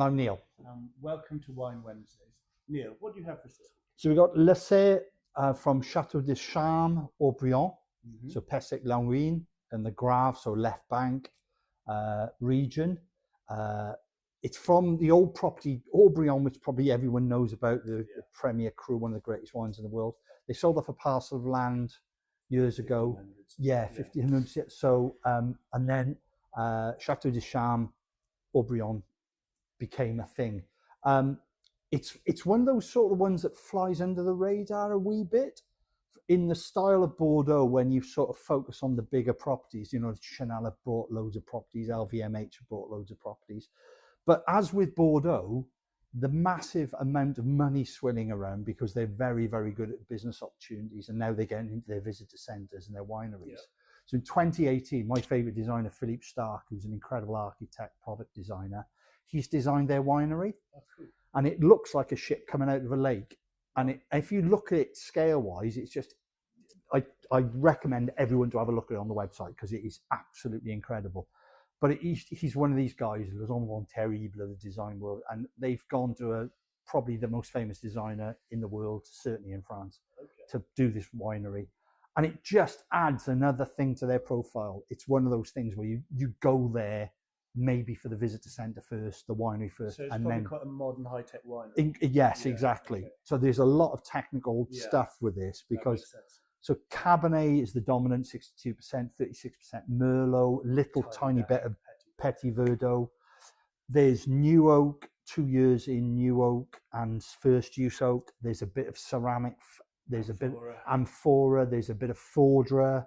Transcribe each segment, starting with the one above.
I'm Neil. Welcome to Wine Wednesdays. Neil, what do you have for us this week? So we've got Lessé from Chateau Les Carmes Haut-Brion, so Pessac-Langouin and the Grave, so left bank region. It's from the old property, Haut-Brion, which probably everyone knows about, the Premier Cru, one of the greatest wines in the world. They sold off a parcel of land years ago. 1500s. So, and then Chateau Les Carmes Haut-Brion became a thing. It's one of those sort of ones that flies under the radar a wee bit in the style of Bordeaux, when you sort of focus on the bigger properties. You know, Chanel have bought loads of properties, LVMH have bought loads of properties. But as with Bordeaux, the massive amount of money swirling around because they're very, very good at business opportunities, and now they're getting into their visitor centres and their wineries. Yeah. So in 2018, my favourite designer, Philippe Starck, who's an incredible architect, product designer, he's designed their winery. Oh, cool. And it looks like a ship coming out of a lake. And if you look at it scale-wise, it's just, I recommend everyone to have a look at it on the website because it is absolutely incredible. But he's one of these guys who's on one terrible of the design world, and they've gone to probably the most famous designer in the world, certainly in France, to do this winery. And it just adds another thing to their profile. It's one of those things where you go there maybe for the visitor centre first, the winery first, so it's and probably then quite a modern high-tech winery. Yes, exactly. Okay. So there's a lot of technical stuff with this because so Cabernet is the dominant, 62%, 36% Merlot, little tiny bit of Petit Verdot. There's New Oak, 2 years in New Oak and first use oak. There's a bit of ceramic. There's a bit of amphora. There's a bit of Fordra.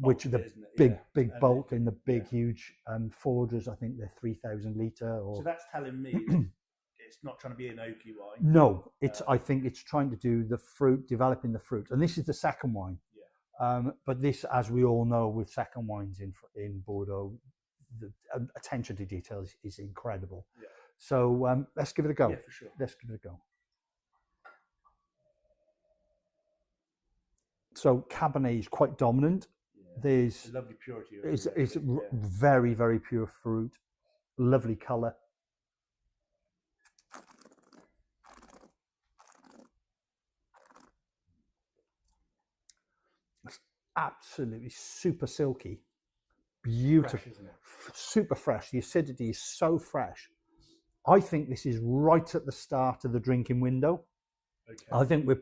Which are the big bulk in the big huge Fordras. I think they're 3,000 litre. So that's telling me it's not trying to be an oaky wine. No, I think it's trying to do the fruit, developing the fruit, and this is the second wine. Yeah. But this, as we all know, with second wines in Bordeaux, the attention to detail is incredible. Yeah. So let's give it a go. Yeah, for sure. Let's give it a go. So Cabernet is quite dominant. There's a lovely purity. It's very, very pure fruit, lovely colour. It's absolutely super silky, beautiful, fresh, isn't it? Super fresh. The acidity is so fresh. I think this is right at the start of the drinking window. Okay. I think we've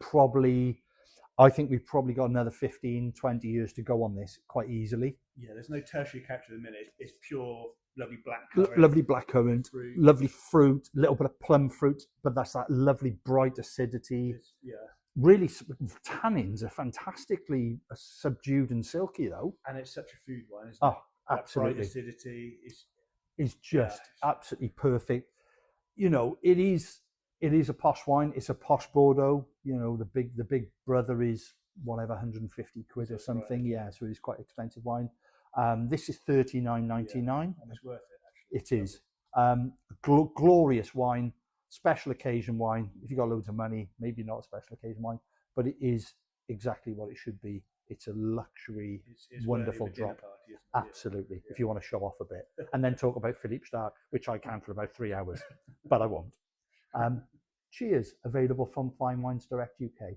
probably got another 15, 20 years to go on this quite easily. Yeah, there's no tertiary character at the minute. It's pure, lovely blackcurrant. Lovely blackcurrant, lovely fruit, a little bit of plum fruit, but that's that lovely bright acidity. Really, tannins are fantastically subdued and silky though. And it's such a food wine, isn't it? Oh, absolutely. That bright acidity is just absolutely perfect. You know, it is a posh wine. It's a posh Bordeaux. You know, the big brother is whatever, 150 quid or something. Right. Yeah, so it's quite expensive wine. This is $39.99. And it's worth it, It actually. is. Glorious wine, special occasion wine. If you've got loads of money, maybe not a special occasion wine, but it is exactly what it should be. It's a luxury, it's wonderful drop. Party, isn't it? Absolutely. Yeah. If you want to show off a bit. And then talk about Philippe Starck, which I can for about 3 hours, but I won't. Cheers, available from Fine Wines Direct UK.